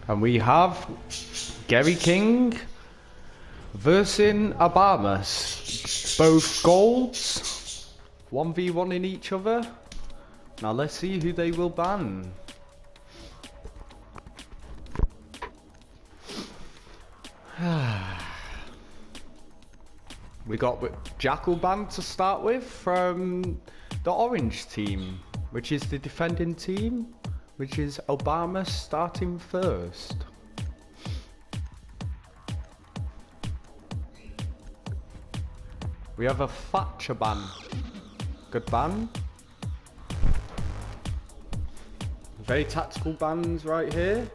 And we have Gary King versus Obamas. Both golds. 1v1 in each other. Now let's see who they will ban. We got Jackal ban to start with from the orange team, which is the defending team, which is Obama starting first. We have a Thatcher ban. Good ban. Very tactical bans right here.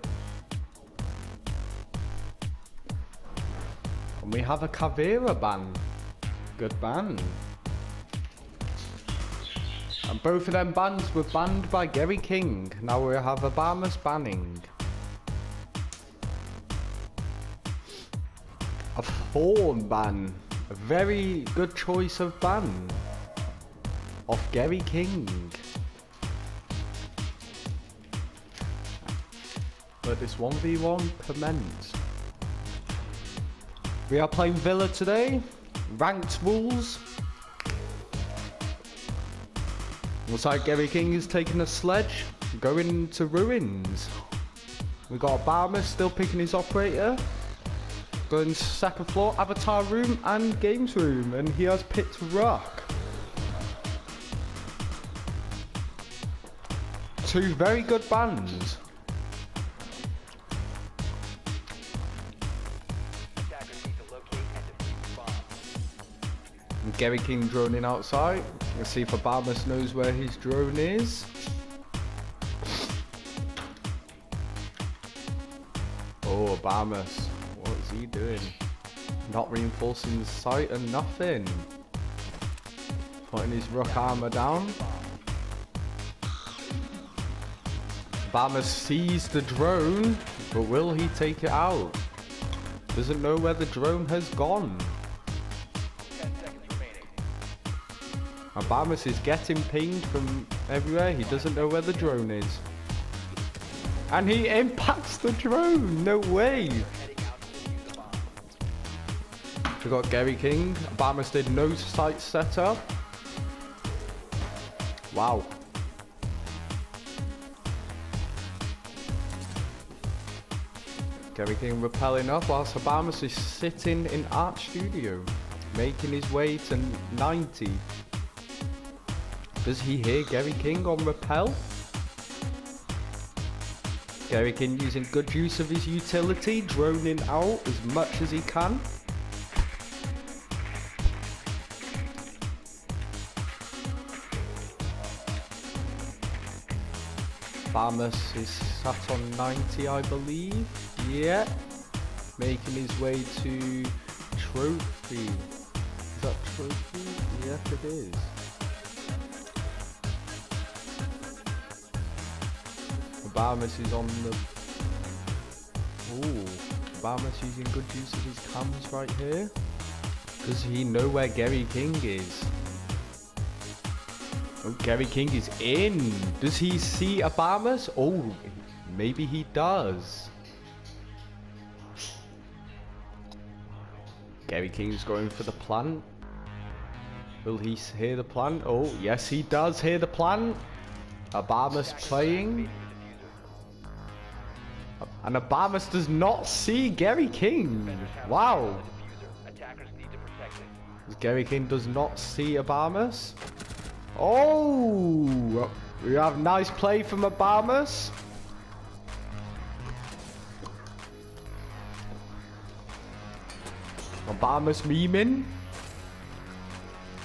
And we have a Caveira ban. Good ban. And both of them bans were banned by Gary King. Now we have Obama's banning. A Thorn ban. A very good choice of ban. Of Gary King. Let this 1v1 commence. We are playing Villa today. Ranked rules. Looks like Gary King is taking a sledge, going to ruins. We got Obama still picking his operator. Going to second floor, avatar room and games room. And he has picked rock. Two very good bans. And Gary King droning outside. Let's see if Obama knows where his drone is. Oh, Obama. What is he doing? Not reinforcing the site and nothing. Putting his rock armor down. Obama sees the drone, but will he take it out? Doesn't know where the drone has gone. Obamas is getting pinged from everywhere. He doesn't know where the drone is. And he impacts the drone. No way. We got Gary King. Obamas did no site setup. Wow. Gary King rappelling up whilst Obamas is sitting in Art Studio, making his way to 90. Does he hear Gary King on rappel? Gary King using good use of his utility, droning out as much as he can. Obamas is sat on 90, I believe. Yeah. Making his way to trophy. Is that trophy? Yes, it is. Obamas is on the... Ooh, Obamas using good use of his cams right here. Does he know where Gary King is? Oh, Gary King is in. Does he see Obamas? Oh, maybe he does. Gary King's going for the plant. Will he hear the plant? Oh, yes, he does hear the plant. Obamas playing. And Obamas does not see Gary King. Wow. Gary King does not see Obamas. Oh, we have nice play from Obamas. Obamas memeing.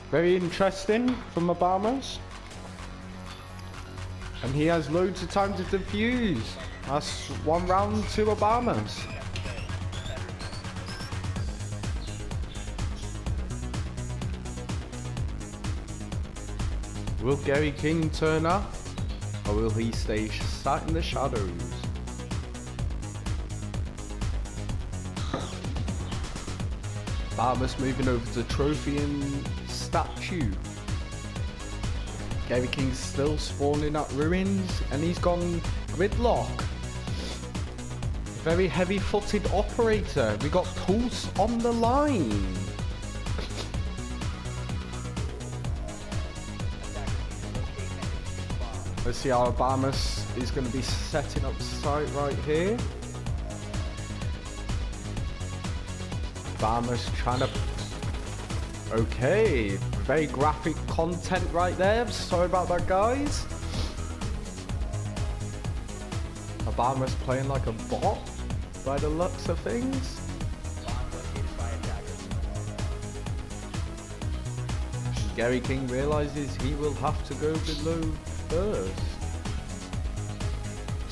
Very interesting from Obamas. And he has loads of time to defuse. That's one round to Obamas. Will Gary King turn up? Or will he stay sat in the shadows? Obamas moving over to trophy and statue. Gary King's still spawning at ruins and he's gone gridlock. Very heavy-footed operator. We got Pulse on the line. Let's see how Obamas is going to be setting up site right here. Obamas trying to... Okay, very graphic content right there. Sorry about that, guys. Obamas playing like a bot by the looks of things. Gary King realizes he will have to go below first.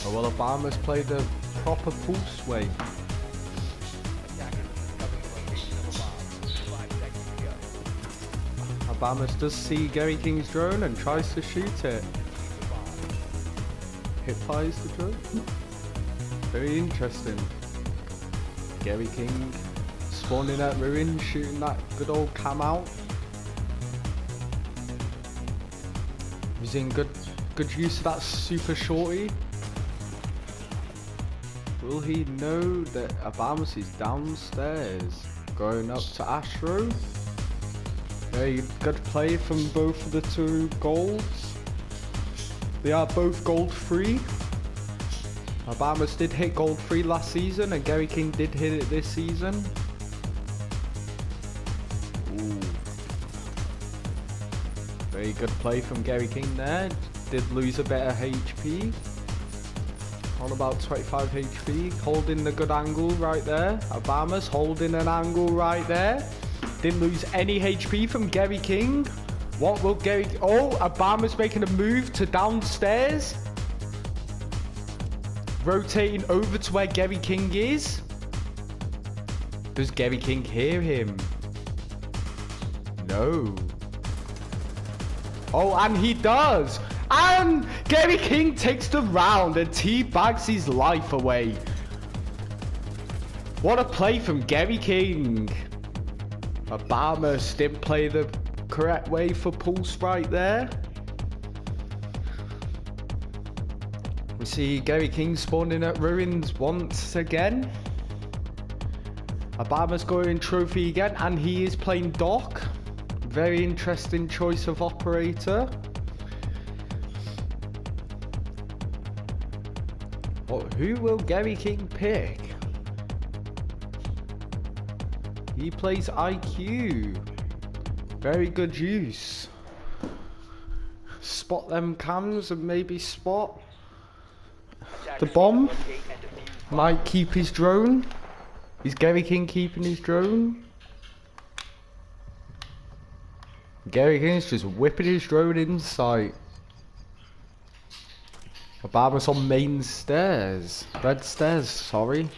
Oh well, Obamas played a proper pulse way. Obamas does see Gary King's drone and tries to shoot it. Hip fires the drone. Very interesting. Gary King spawning at ruins, shooting that good old cam out. Using good use of that super shorty. Will he know that Obamas is downstairs? Going up to Astro. Very good play from both of the two golds. They are both gold 3. Obamas did hit gold 3 last season and Gary King did hit it this season. Ooh. Very good play from Gary King there. Did lose a bit of HP. On about 25 HP. Holding the good angle right there. Obamas holding an angle right there. Didn't lose any HP from Gary King. What will Gary... Oh, Obamas making a move to downstairs. Rotating over to where Gary King is. Does Gary King hear him? No. Oh, and he does. And Gary King takes the round and teabags his life away. What a play from Gary King. Obamas didn't play the correct way for Pulse right there. We see Gary King spawning at ruins once again. Obamas going trophy again, and he is playing Doc. Very interesting choice of operator. But who will Gary King pick? He plays IQ. Very good use. Spot them cams and maybe spot the bomb. Might keep his drone. Is Gary King keeping his drone? Gary King's just whipping his drone in sight. Obamas on main stairs. Red stairs, sorry.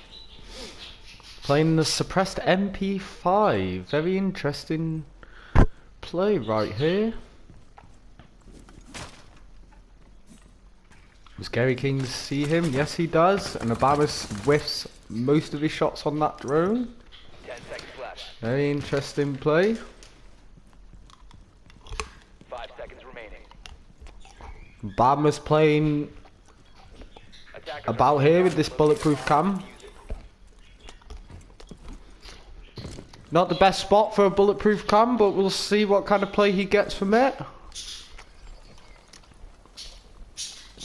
Playing the suppressed MP5. Very interesting play right here. Does Gary King see him? Yes, he does. And Obamas whiffs most of his shots on that drone. 10 seconds left. Very interesting play. 5 seconds remaining. Obamas playing about here with this bulletproof cam. Not the best spot for a bulletproof cam, but we'll see what kind of play he gets from it.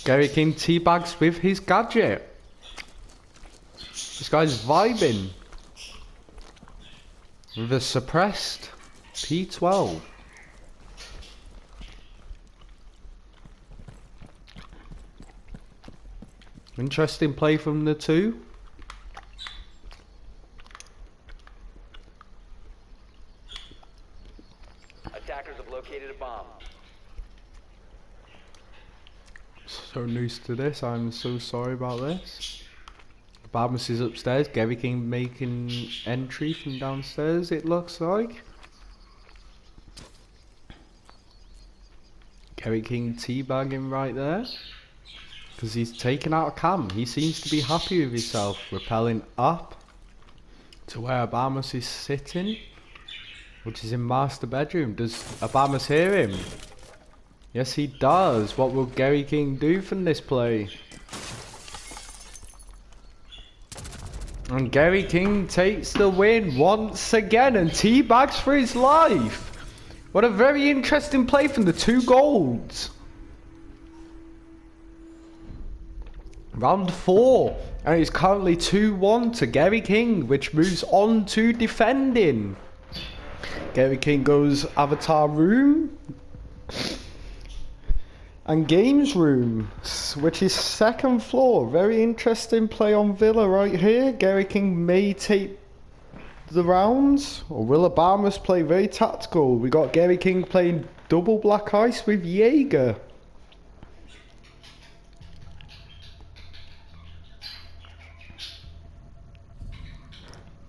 Gary King teabags with his gadget. This guy's vibing with a suppressed P12. Interesting play from the two. Attackers have located a bomb. So new to this, I'm so sorry about this. Obamas is upstairs, Gary King making entry from downstairs, it looks like. Gary King teabagging right there. Because he's taken out a cam. He seems to be happy with himself. Rappelling up to where Obamas is sitting, which is in master bedroom. Does Obamas hear him? Yes, he does. What will Gary King do from this play? And Gary King takes the win once again and teabags for his life. What a very interesting play from the two golds. Round 4. And it's currently 2-1 to Gary King, which moves on to defending. Gary King goes avatar room. And games room, which is second floor. Very interesting play on Villa right here. Gary King may take the rounds, or will Obamas play very tactical? We got Gary King playing double black ice with Jaeger.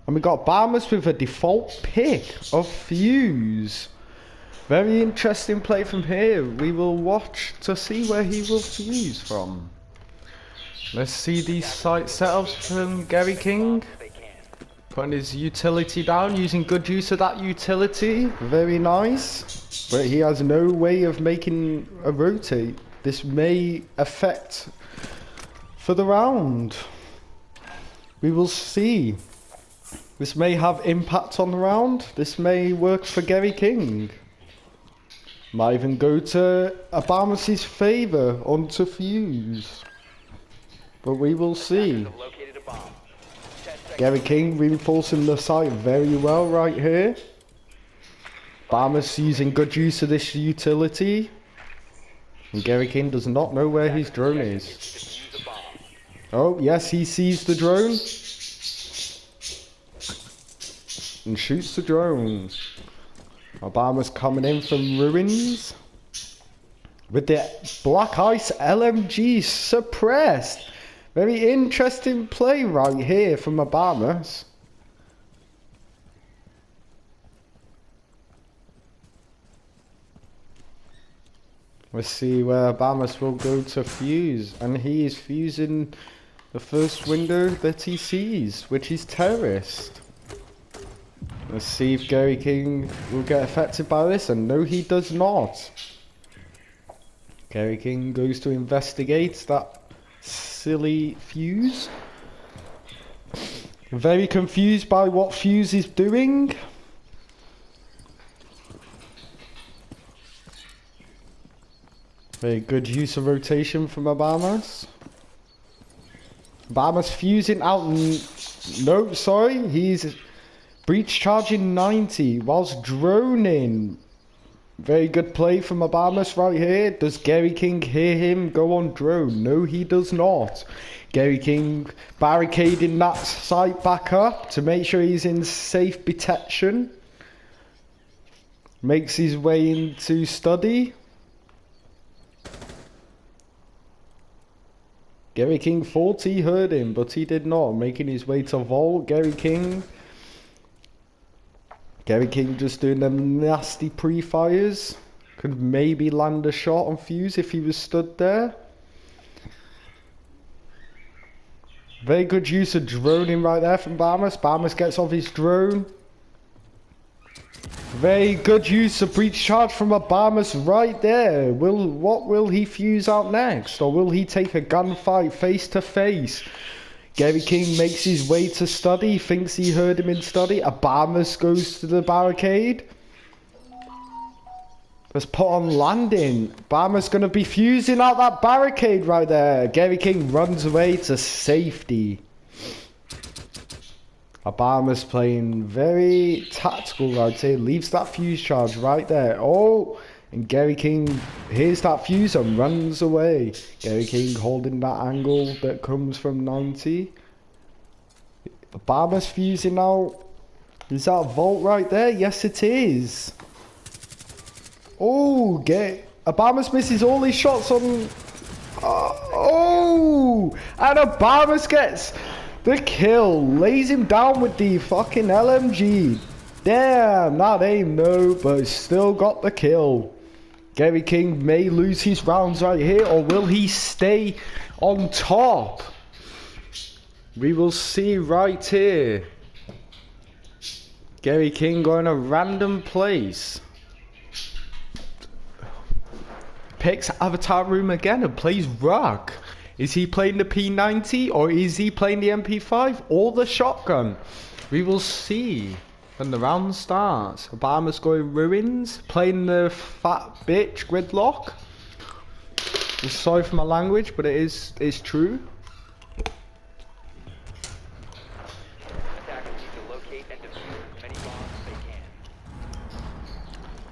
And we got Obamas with a default pick of Fuse. Very interesting play from here. We will watch to see where he will fuse from. Let's see these site setups from Gary King. Putting his utility down, using good use of that utility. Very nice. But he has no way of making a rotate. This may affect for the round. We will see. This may have impact on the round. This may work for Gary King. Might even go to Obamas' favour onto Fuse. But we will see. Gary King reinforcing the site very well right here. Obamas using good use of this utility. And Gary King does not know where his drone is. Oh, yes, he sees the drone. And shoots the drone. Obama's coming in from ruins with the black ice LMG suppressed. Very interesting play right here from Obamas. Let's see where Obamas will go to fuse, and he is fusing the first window that he sees, which is terrorist. Let's see if Gary King will get affected by this, and no, he does not. Gary King goes to investigate that silly fuse. Very confused by what fuse is doing. Very good use of rotation from Obamas. Obamas fusing out. No, sorry, he's breach charging 90 whilst droning. Very good play from Obamas right here. Does Gary King hear him go on drone? No, he does not. Gary King barricading that site back up to make sure he's in safe protection. Makes his way into study. Gary King thought he heard him, but he did not. Making his way to vault. Gary King just doing them nasty pre-fires. Could maybe land a shot on fuse if he was stood there. Very good use of droning right there from Obamas. Obamas gets off his drone. Very good use of breach charge from Obamas right there. What will he fuse out next? Or will he take a gunfight face to face? Gary King makes his way to study, thinks he heard him in study. Obamas goes to the barricade. Let's put on landing. Obamas going to be fusing out that barricade right there. Gary King runs away to safety. Obamas playing very tactical, I'd say. Leaves that fuse charge right there. Oh, and Gary King hears that fuse and runs away. Gary King holding that angle that comes from 90. Obamas fusing out. Is that a vault right there? Yes, it is. Oh, Obamas misses all his shots on. Oh, and Obamas gets the kill. Lays him down with the fucking LMG. Damn, that ain't no, but still got the kill. Gary King may lose his rounds right here, or will he stay on top? We will see right here. Gary King going a random place. Picks avatar room again and plays rock. Is he playing the P90 or is he playing the MP5 or the shotgun? We will see when the round starts. Obama's going ruins, playing the fat bitch gridlock. I'm sorry for my language, but it's true. Attackers need to locate and defuse as many bombs as they can.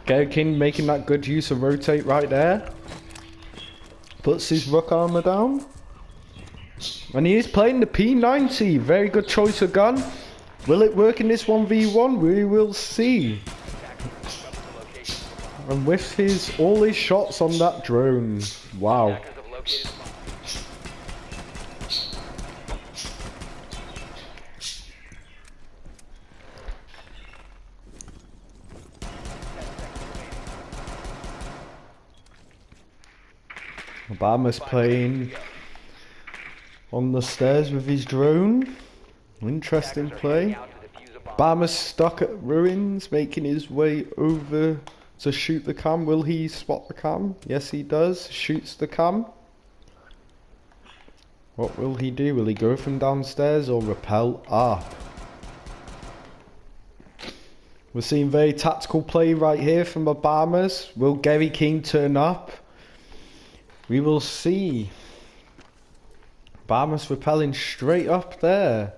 Gary King making that good use of rotate right there. Puts his rook armor down. And he is playing the P90. Very good choice of gun. Will it work in this 1v1? We will see. And with all his shots on that drone. Wow. Attackers have located a bomb. Obama's playing on the stairs with his drone. Interesting play. Obama's stuck at ruins, making his way over to shoot the cam. Will he spot the cam? Yes, he does. Shoots the cam. What will he do? Will he go from downstairs or rappel up? We're seeing very tactical play right here from Obama's. Will Gary King turn up? We will see. Obama's rappelling straight up there.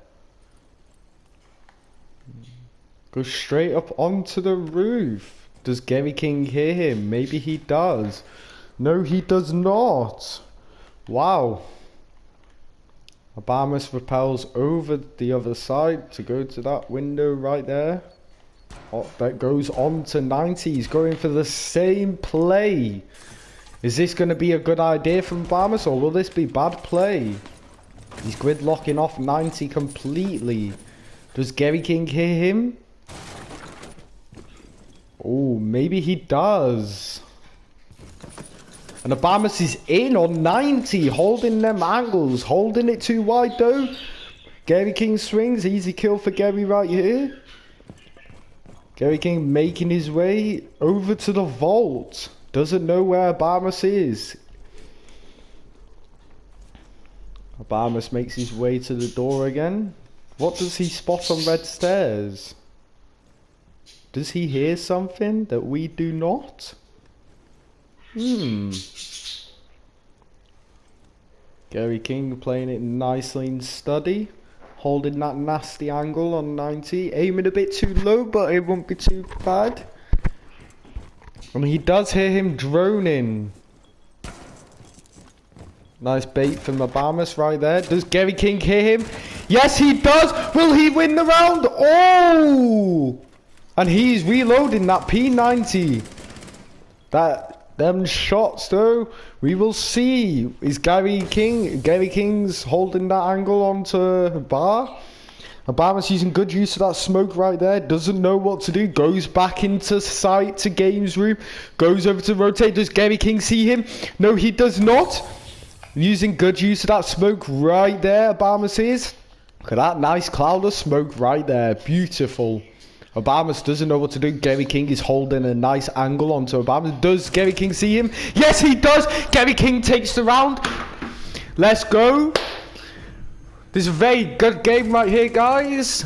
Goes straight up onto the roof. Does Gary King hear him? Maybe he does. No, he does not. Wow. Obama's rappels over the other side to go to that window right there. Oh, that goes on to 90. He's going for the same play. Is this going to be a good idea from Obama's or will this be bad play? He's gridlocking off 90 completely. Does Gary King hear him? Oh, maybe he does. And Obama's is in on 90, holding them angles, holding it too wide though. Gary King swings, easy kill for Gary right here. Gary King making his way over to the vault. Doesn't know where Obama's is. Obama's makes his way to the door again. What does he spot on red stairs? Does he hear something that we do not? Gary King playing it nicely in study. Holding that nasty angle on 90. Aiming a bit too low, but it won't be too bad. And he does hear him droning. Nice bait from Obama's right there. Does Gary King hear him? Yes, he does. Will he win the round? Oh! And he's reloading that P90. Them shots though. We will see. Is Gary King's holding that angle onto bar? Obama's using good use of that smoke right there. Doesn't know what to do. Goes back into sight to games room. Goes over to rotate. Does Gary King see him? No, he does not. Using good use of that smoke right there. Obama's is. Look at that nice cloud of smoke right there. Beautiful. Obama's doesn't know what to do. Gary King is holding a nice angle onto Obama. Does Gary King see him? Yes, he does. Gary King takes the round. Let's go. This is a very good game right here, guys.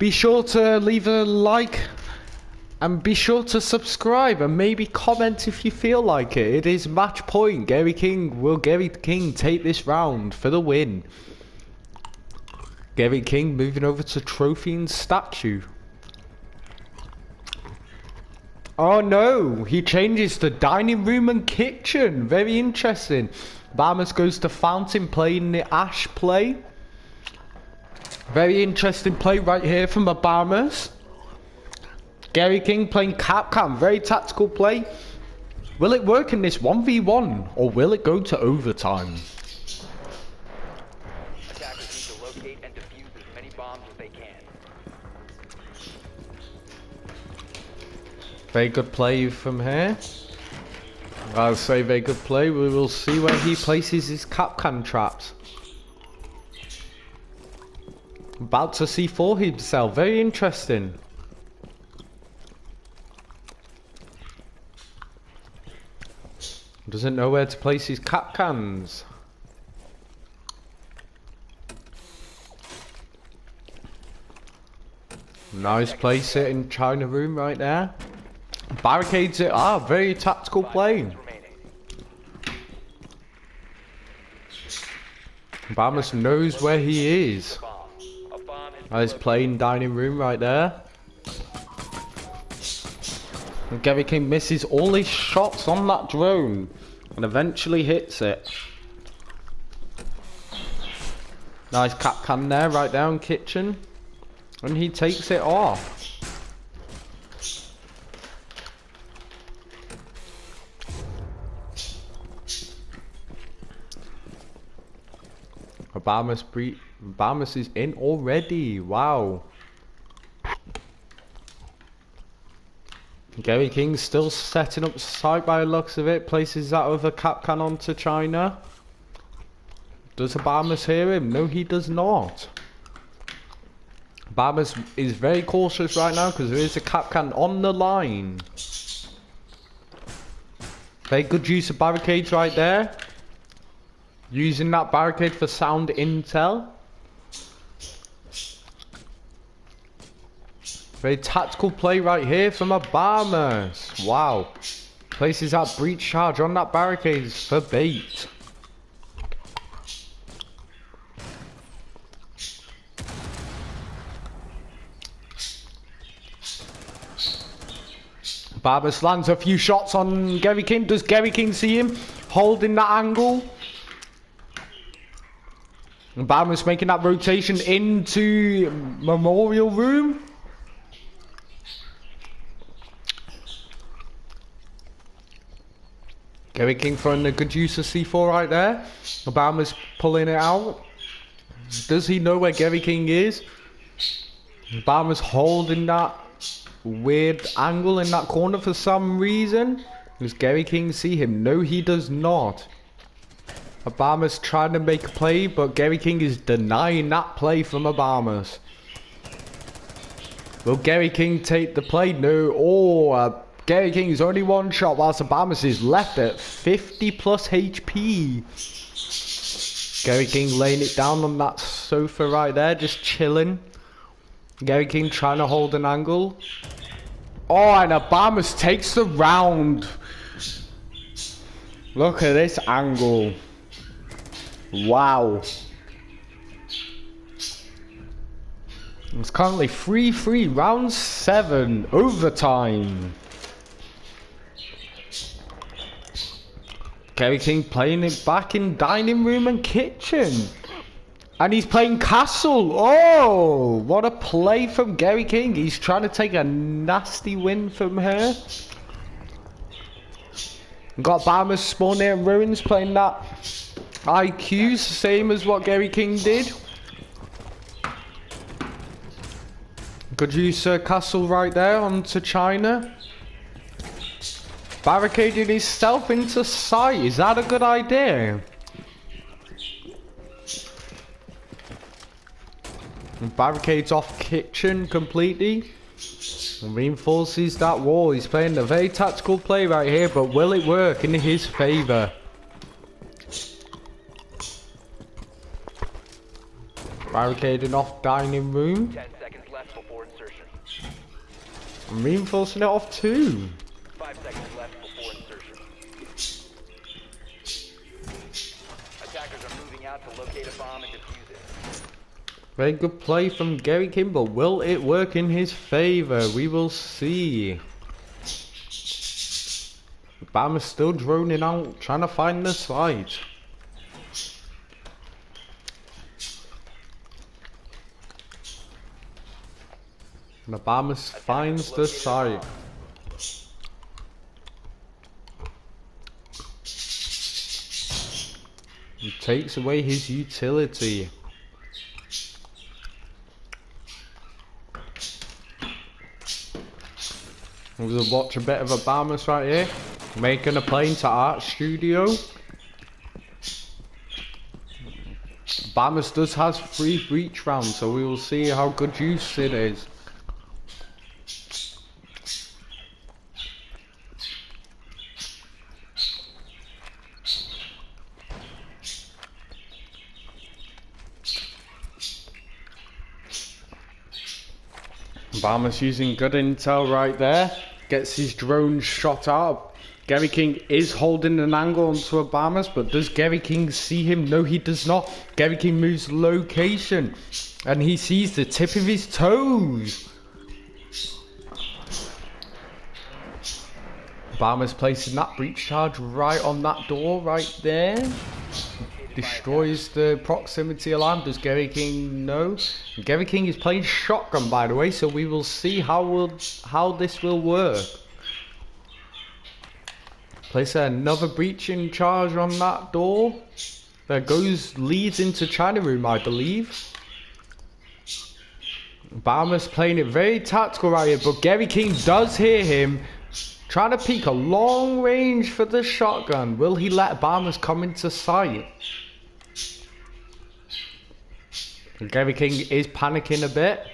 Be sure to leave a like and be sure to subscribe and maybe comment if you feel like it. It is match point. Gary King, will Gary King take this round for the win? Gary King moving over to trophy and statue. Oh no, he changes to dining room and kitchen. Very interesting. Obama's goes to fountain, playing the ash play. Very interesting play right here from Obama's. Gary King playing Capcom. Very tactical play. Will it work in this 1v1 or will it go to overtime? Attackers need to locate and defuse as many bombs as they can. Very good play from here. I'll say very good play. We will see where he places his Capcan traps. About to see for himself. Very interesting. Doesn't know where to place his Capcans. Nice place it in China room right there. Barricades it. Ah, very tactical play. Bamus knows where he is. Nice playing dining room right there. And Gary King misses all his shots on that drone and eventually hits it. Nice cap can there, right down kitchen. And he takes it off. Bamus is in already. Wow. Gary King's still setting up site by the looks of it. Places that other cap can onto China. Does Bamus hear him? No, he does not. Bamus is very cautious right now because there is a cap can on the line. Very good use of barricades right there. Using that barricade for sound intel. Very tactical play right here from Bamus. Wow. Places that breach charge on that barricade for bait. Bamus lands a few shots on Gary King. Does Gary King see him holding that angle? And Bamus making that rotation into Memorial Room. Gary King throwing the good use of C4 right there. Bamus pulling it out. Does he know where Gary King is? Bamus holding that weird angle in that corner for some reason. Does Gary King see him? No, he does not. Bamus trying to make a play, but Gary King is denying that play from Bamus. Will Gary King take the play? No. Oh, Gary King is only one shot whilst Bamus is left at 50 plus HP. Gary King laying it down on that sofa right there, just chilling. Gary King trying to hold an angle. Oh, and Bamus takes the round. Look at this angle. Wow. It's currently 3-3, round 7, overtime. Gary King playing it back in dining room and kitchen. And he's playing castle. Oh, what a play from Gary King. He's trying to take a nasty win from her. Got Bamus spawning in ruins playing that IQs, same as what Gary King did. Good use of castle right there onto China. Barricading himself into sight. Is that a good idea? And barricades off kitchen completely. And reinforces that wall. He's playing a very tactical play right here, but will it work in his favour? Barricading off dining room. 10 seconds left before insertion. And reinforcing it off too. 5 seconds left before insertion. Attackers are moving out to locate a bomb and defuse it. Very good play from Gary King, but will it work in his favour? We will see. Bamus still droning out, trying to find the site. And Bamus finds the site. He takes away his utility. We'll watch a bit of Bamus right here. Making a plane to Art Studio. Bamus does have 3 breach rounds, so we will see how good use it is. Obama's using good intel right there. Gets his drone shot out. Gary King is holding an angle onto Obama's, but does Gary King see him? No, he does not. Gary King moves location, and he sees the tip of his toes. Obama's placing that breach charge right on that door right there. Destroys the proximity alarm. Does Gary King know? Gary King is playing shotgun, by the way, so we will see how this will work. Place another breaching charge on that door. There goes, leads into China room, I believe. Obama's playing it very tactical right here, but Gary King does hear him. Trying to peek a long range for the shotgun. Will he let Obama's come into sight? Gary King is panicking a bit.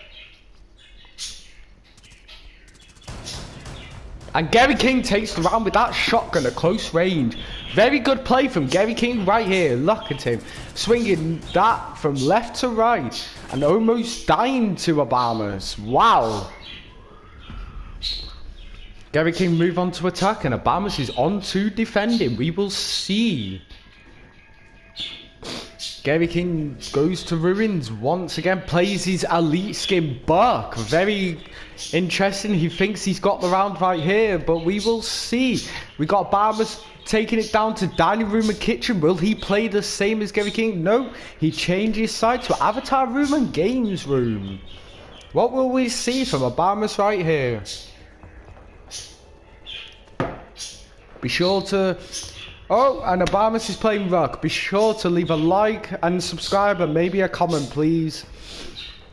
And Gary King takes the round with that shotgun at close range. Very good play from Gary King right here. Look at him. Swinging that from left to right. And almost dying to Obama's. Wow. Gary King move on to attack, and Obama's is on to defending. We will see. Gary King goes to ruins once again, plays his elite skin Buck. Very interesting. He thinks he's got the round right here, but we will see. We got Obama's taking it down to dining room and kitchen. Will he play the same as Gary King? No, he changes side to avatar room and games room. What will we see from Obama's right here? Be sure to... Oh, and Obama's is playing Ruck. Be sure to leave a like and subscribe and maybe a comment, please.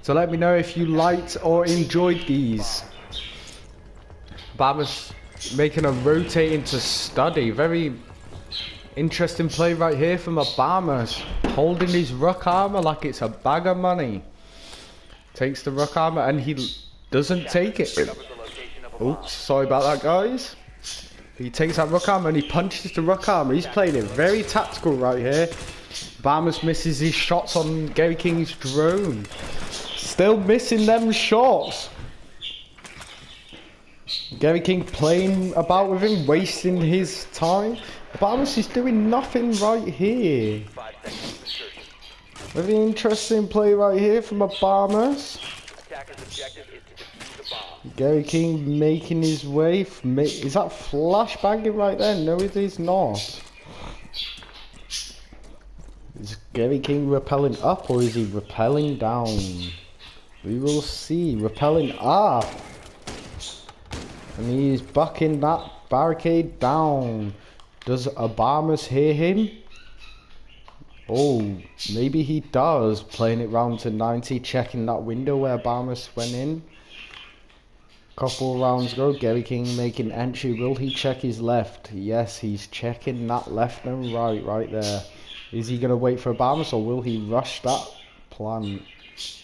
So let me know if you liked or enjoyed these. Obama's making a rotate into study. Very interesting play right here from Obama. Holding his Ruck armor like it's a bag of money. Takes the Ruck armor and he doesn't take it. Oops, sorry about that, guys. He takes that Ruck armor and he punches the Ruck armor. He's playing it very tactical right here. Obama's misses his shots on Gary King's drone. Still missing them shots. Gary King playing about with him, wasting his time. Obama's is doing nothing right here. Very interesting play right here from Obama's. Gary King making his way. Is that flashbanging right there? No, it is not. Is Gary King rappelling up or is he rappelling down? We will see. Rappelling up. And he's bucking that barricade down. Does Obama's hear him? Oh, maybe he does. Playing it round to 90, checking that window where Obama's went in. Couple rounds ago, Gary King making entry. Will he check his left? Yes, he's checking that left and right there. Is he going to wait for Obama's or will he rush that plan?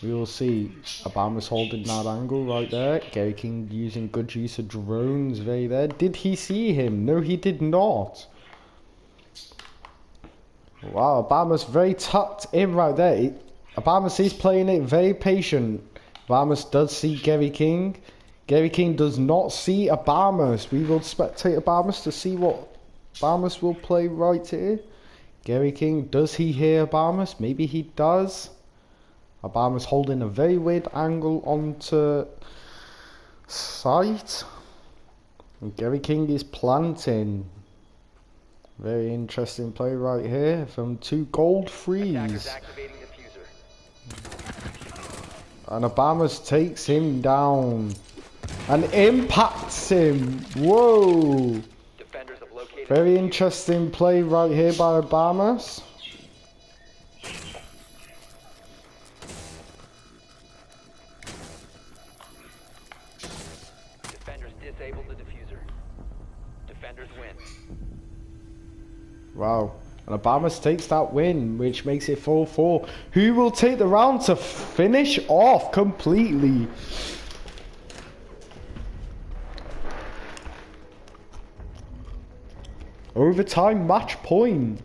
We will see. Obama's holding that angle right there. Gary King using good use of drones right there. Did he see him? No, he did not. Wow, Obama's very tucked in right there. Obama's is playing it very patient. Obama's does see Gary King. Gary King does not see Obama's. We will spectate Obama's to see what Obama's will play right here. Gary King, does he hear Obama's? Maybe he does. Obama's holding a very weird angle onto sight. And Gary King is planting. Very interesting play right here from two gold frees. And Obama's takes him down. And impacts him. Whoa. Very interesting play right here by Obama's. Defenders disable the diffuser. Defenders win. Wow. And Obama's takes that win, which makes it 4-4. Who will take the round to finish off completely? Overtime match point.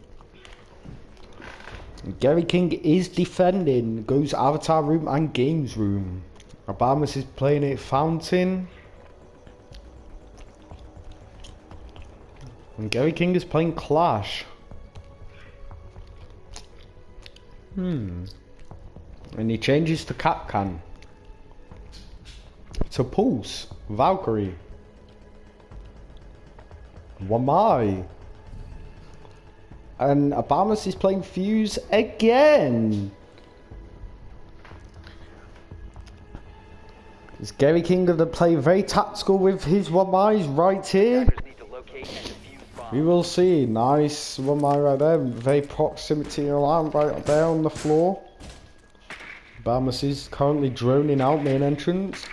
Gary King is defending. Goes avatar room and games room. Obamas is playing it Fountain. And Gary King is playing Clash. And he changes to Capcan. To Pulse. Valkyrie. Wamai. And Obamas is playing Fuse again. Is Gary King going to play very tactical with his Wamais right here? Attackers need to locate and defuse bombs. We will see. Nice Wamai right there. Very proximity alarm right there on the floor. Obamas is currently droning out main entrance.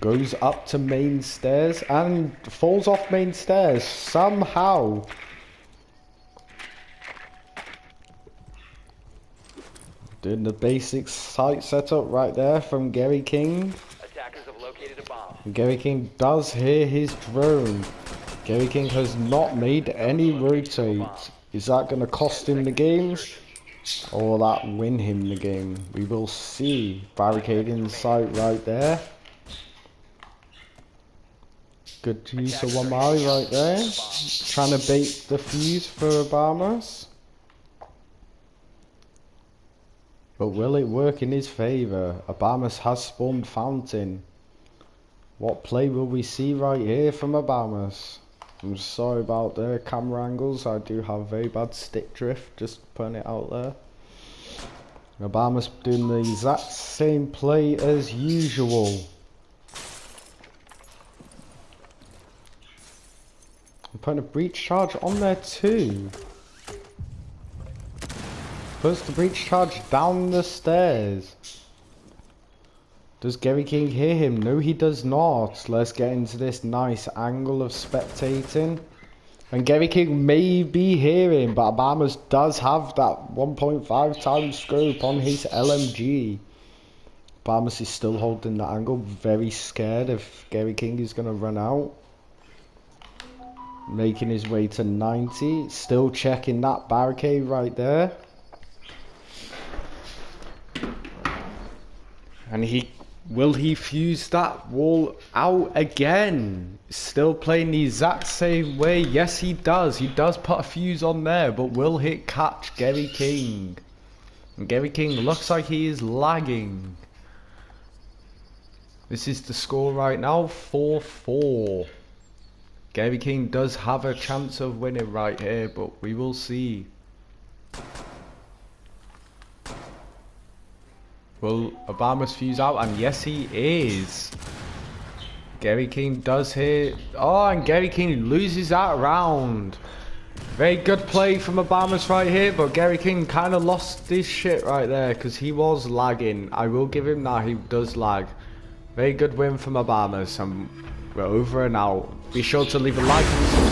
Goes up to main stairs and falls off main stairs somehow. Doing the basic site setup right there from Gary King. Attackers have located a bomb. Gary King does hear his drone. Gary King has not made any rotate. Is that going to cost him the game? Or will that win him the game? We will see. Barricading the site right there. Good use of Wamai right there. Trying to bait the fuse for Obamas. But will it work in his favour? Obamas has spawned Fountain. What play will we see right here from Obamas? I'm sorry about the camera angles. I do have very bad stick drift. Just putting it out there. Obamas doing the exact same play as usual. I'm putting a breach charge on there too. Puts the breach charge down the stairs. Does Gary King hear him? No, he does not. Let's get into this nice angle of spectating. And Gary King may be hearing, but Obamas does have that 1.5 times scope on his LMG. Obamas is still holding the angle, very scared if Gary King is going to run out. Making his way to 90. Still checking that barricade right there. And will he fuse that wall out again? Still playing the exact same way. Yes, he does. He does put a fuse on there, but will it catch Gary King? And Gary King looks like he is lagging. This is the score right now, 4-4. Gary King does have a chance of winning right here, but we will see. Will Obamas fuse out? And yes, he is. Gary King does hit. Oh, and Gary King loses that round. Very good play from Obamas right here, but Gary King kind of lost his shit right there because he was lagging. I will give him that, he does lag. Very good win from Obamas, and we're over and out. Be sure to leave a like and subscribe.